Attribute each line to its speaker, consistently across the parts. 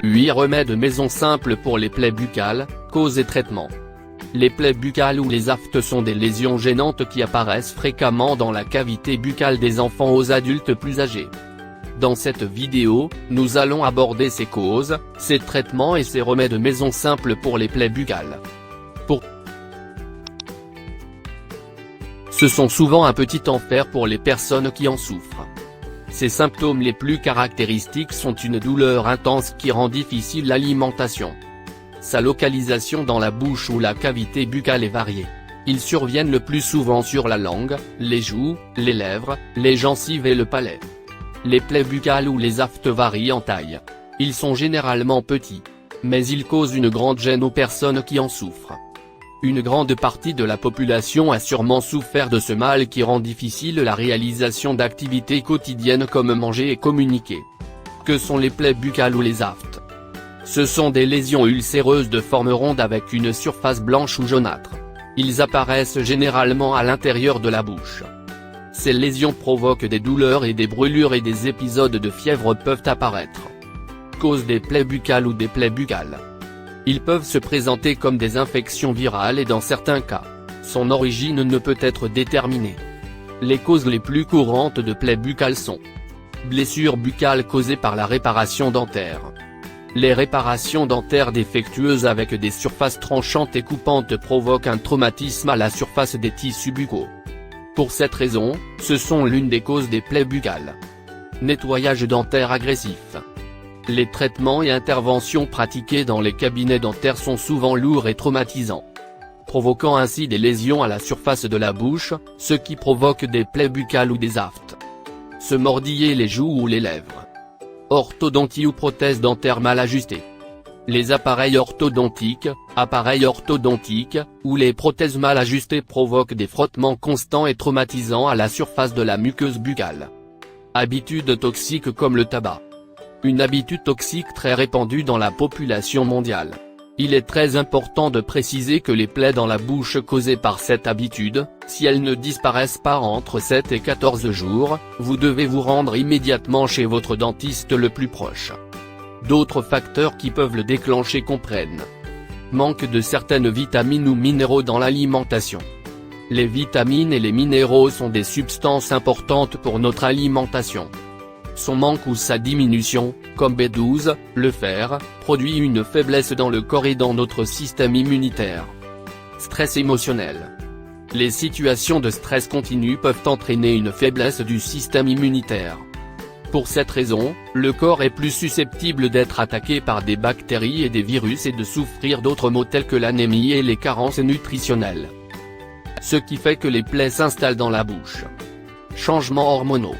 Speaker 1: 8 remèdes maison simples pour les plaies buccales, causes et traitements. Les plaies buccales ou les aftes sont des lésions gênantes qui apparaissent fréquemment dans la cavité buccale des enfants aux adultes plus âgés. Dans cette vidéo, nous allons aborder ces causes, ces traitements et ces remèdes maison simples pour les plaies buccales. Ce sont souvent un petit enfer pour les personnes qui en souffrent. Ces symptômes les plus caractéristiques sont une douleur intense qui rend difficile l'alimentation. Sa localisation dans la bouche ou la cavité buccale est variée. Ils surviennent le plus souvent sur la langue, les joues, les lèvres, les gencives et le palais. Les plaies buccales ou les aftes varient en taille. Ils sont généralement petits. Mais ils causent une grande gêne aux personnes qui en souffrent. Une grande partie de la population a sûrement souffert de ce mal qui rend difficile la réalisation d'activités quotidiennes comme manger et communiquer. Que sont les plaies buccales ou les aftes? Ce sont des lésions ulcéreuses de forme ronde avec une surface blanche ou jaunâtre. Ils apparaissent généralement à l'intérieur de la bouche. Ces lésions provoquent des douleurs et des brûlures et des épisodes de fièvre peuvent apparaître. Cause des plaies buccales ou des plaies buccales. Ils peuvent se présenter comme des infections virales et dans certains cas, son origine ne peut être déterminée. Les causes les plus courantes de plaies buccales sont blessures buccales causées par la réparation dentaire. Les réparations dentaires défectueuses avec des surfaces tranchantes et coupantes provoquent un traumatisme à la surface des tissus buccaux. Pour cette raison, ce sont l'une des causes des plaies buccales. Nettoyage dentaire agressif. Les traitements et interventions pratiqués dans les cabinets dentaires sont souvent lourds et traumatisants, provoquant ainsi des lésions à la surface de la bouche, ce qui provoque des plaies buccales ou des aftes. Se mordiller les joues ou les lèvres. Orthodontie ou prothèse dentaire mal ajustée. Les appareils orthodontiques ou les prothèses mal ajustées provoquent des frottements constants et traumatisants à la surface de la muqueuse buccale. Habitudes toxiques comme le tabac. Une habitude toxique très répandue dans la population mondiale. Il est très important de préciser que les plaies dans la bouche causées par cette habitude, si elles ne disparaissent pas entre 7 et 14 jours, vous devez vous rendre immédiatement chez votre dentiste le plus proche. D'autres facteurs qui peuvent le déclencher comprennent manque de certaines vitamines ou minéraux dans l'alimentation. Les vitamines et les minéraux sont des substances importantes pour notre alimentation. Son manque ou sa diminution, comme B12, le fer, produit une faiblesse dans le corps et dans notre système immunitaire. Stress émotionnel. Les situations de stress continu peuvent entraîner une faiblesse du système immunitaire. Pour cette raison, le corps est plus susceptible d'être attaqué par des bactéries et des virus et de souffrir d'autres maux tels que l'anémie et les carences nutritionnelles. Ce qui fait que les plaies s'installent dans la bouche. Changements hormonaux.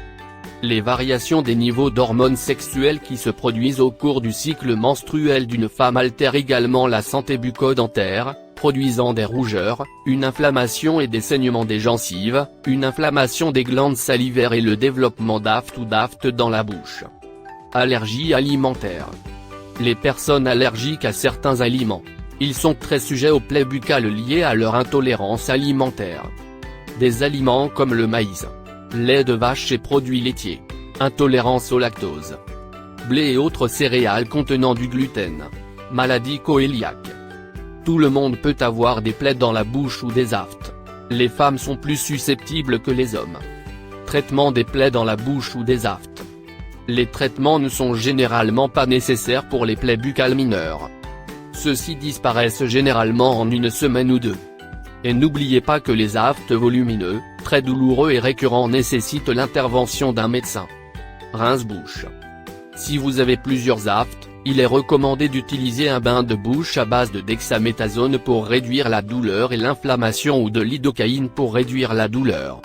Speaker 1: Les variations des niveaux d'hormones sexuelles qui se produisent au cours du cycle menstruel d'une femme altèrent également la santé bucco-dentaire, produisant des rougeurs, une inflammation et des saignements des gencives, une inflammation des glandes salivaires et le développement d'aftes ou d'aftes dans la bouche. Allergies alimentaires. Les personnes allergiques à certains aliments. Ils sont très sujets aux plaies buccales liées à leur intolérance alimentaire. Des aliments comme le maïs, lait de vache et produits laitiers, intolérance au lactose, blé et autres céréales contenant du gluten, maladie coœliaque. Tout le monde peut avoir des plaies dans la bouche ou des aftes. Les femmes sont plus susceptibles que les hommes. Traitement des plaies dans la bouche ou des aftes. Les traitements ne sont généralement pas nécessaires pour les plaies buccales mineures. Ceux-ci disparaissent généralement en une semaine ou deux. Et n'oubliez pas que les aftes volumineux, très douloureux et récurrents nécessitent l'intervention d'un médecin. Rince-bouche. Si vous avez plusieurs aftes, il est recommandé d'utiliser un bain de bouche à base de dexaméthasone pour réduire la douleur et l'inflammation ou de lidocaïne pour réduire la douleur.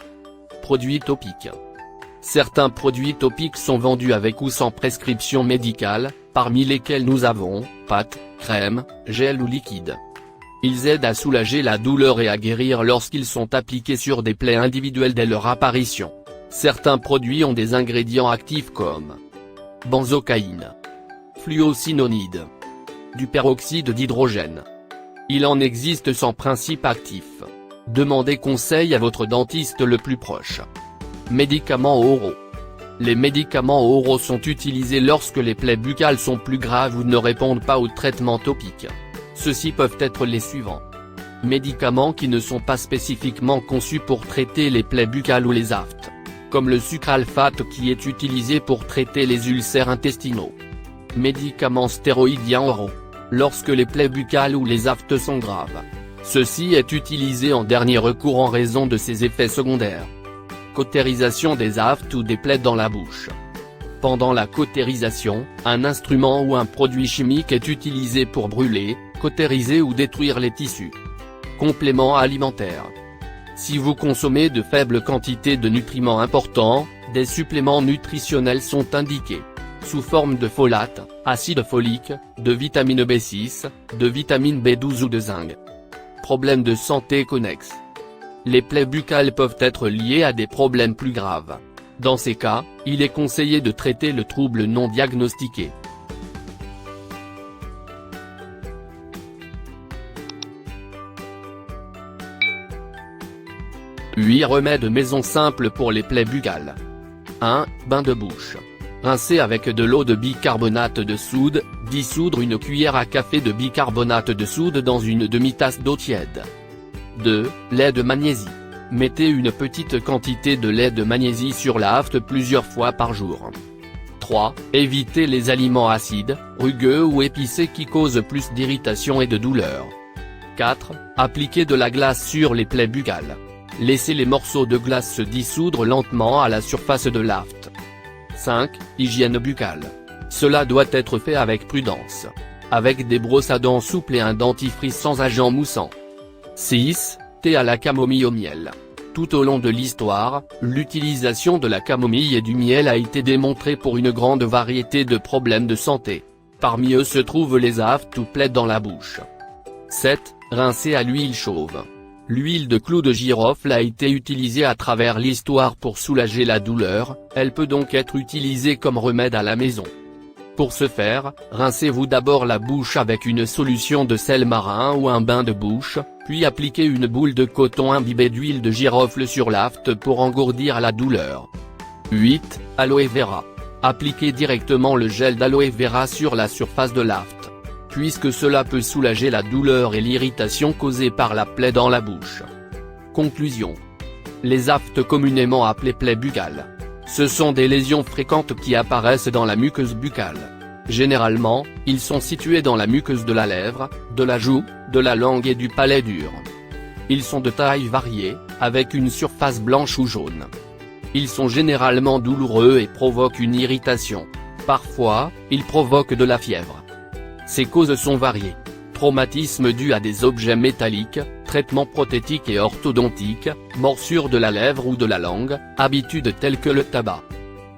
Speaker 1: Produits topiques. Certains produits topiques sont vendus avec ou sans prescription médicale, parmi lesquels nous avons pâtes, crèmes, gel ou liquide. Ils aident à soulager la douleur et à guérir lorsqu'ils sont appliqués sur des plaies individuelles dès leur apparition. Certains produits ont des ingrédients actifs comme benzocaïne, fluocinonide, du peroxyde d'hydrogène. Il en existe sans principe actif. Demandez conseil à votre dentiste le plus proche. Médicaments oraux. Les médicaments oraux sont utilisés lorsque les plaies buccales sont plus graves ou ne répondent pas au traitement topique. Ceux-ci peuvent être les suivants. Médicaments qui ne sont pas spécifiquement conçus pour traiter les plaies buccales ou les aftes, comme le sucralfate qui est utilisé pour traiter les ulcères intestinaux. Médicaments stéroïdiens oraux, lorsque les plaies buccales ou les aftes sont graves. Ceci est utilisé en dernier recours en raison de ses effets secondaires. Cautérisation des aftes ou des plaies dans la bouche. Pendant la cautérisation, un instrument ou un produit chimique est utilisé pour brûler, cautériser ou détruire les tissus. Compléments alimentaires. Si vous consommez de faibles quantités de nutriments importants, des suppléments nutritionnels sont indiqués. Sous forme de folate, acide folique, de vitamine B6, de vitamine B12 ou de zinc. Problèmes de santé connexes. Les plaies buccales peuvent être liées à des problèmes plus graves. Dans ces cas, il est conseillé de traiter le trouble non diagnostiqué. Huit remèdes maison simples pour les plaies buccales. 1. Bain de bouche. Rincer avec de l'eau de bicarbonate de soude, dissoudre une cuillère à café de bicarbonate de soude dans une demi-tasse d'eau tiède. 2. Lait de magnésie. Mettez une petite quantité de lait de magnésie sur la afte plusieurs fois par jour. 3. Évitez les aliments acides, rugueux ou épicés qui causent plus d'irritation et de douleur. 4. Appliquez de la glace sur les plaies buccales. Laissez les morceaux de glace se dissoudre lentement à la surface de l'afte. 5. Hygiène buccale. Cela doit être fait avec prudence. Avec des brosses à dents souples et un dentifrice sans agent moussant. 6. Thé à la camomille au miel. Tout au long de l'histoire, l'utilisation de la camomille et du miel a été démontrée pour une grande variété de problèmes de santé. Parmi eux se trouvent les aftes ou plaies dans la bouche. 7. Rincer à l'huile chauve. L'huile de clou de girofle a été utilisée à travers l'histoire pour soulager la douleur, elle peut donc être utilisée comme remède à la maison. Pour ce faire, rincez-vous d'abord la bouche avec une solution de sel marin ou un bain de bouche, puis appliquez une boule de coton imbibée d'huile de girofle sur l'afte pour engourdir la douleur. 8. Aloe vera. Appliquez directement le gel d'aloe vera sur la surface de l'afte, puisque cela peut soulager la douleur et l'irritation causée par la plaie dans la bouche. Conclusion. Les aftes communément appelées plaies buccales. Ce sont des lésions fréquentes qui apparaissent dans la muqueuse buccale. Généralement, ils sont situés dans la muqueuse de la lèvre, de la joue, de la langue et du palais dur. Ils sont de taille variée, avec une surface blanche ou jaune. Ils sont généralement douloureux et provoquent une irritation. Parfois, ils provoquent de la fièvre. Ces causes sont variées. Traumatisme dû à des objets métalliques, traitements prothétiques et orthodontiques, morsures de la lèvre ou de la langue, habitudes telles que le tabac.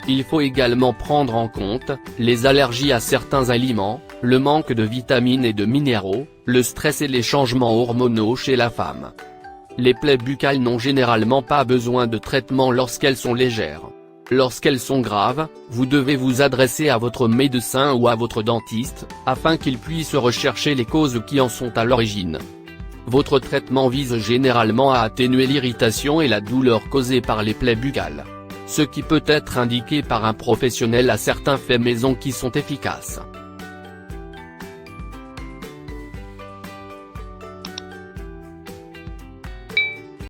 Speaker 1: Il faut également prendre en compte les allergies à certains aliments, le manque de vitamines et de minéraux, le stress et les changements hormonaux chez la femme. Les plaies buccales n'ont généralement pas besoin de traitement lorsqu'elles sont légères. Lorsqu'elles sont graves, vous devez vous adresser à votre médecin ou à votre dentiste, afin qu'il puisse rechercher les causes qui en sont à l'origine. Votre traitement vise généralement à atténuer l'irritation et la douleur causée par les plaies buccales. Ce qui peut être indiqué par un professionnel a certains faits maison qui sont efficaces.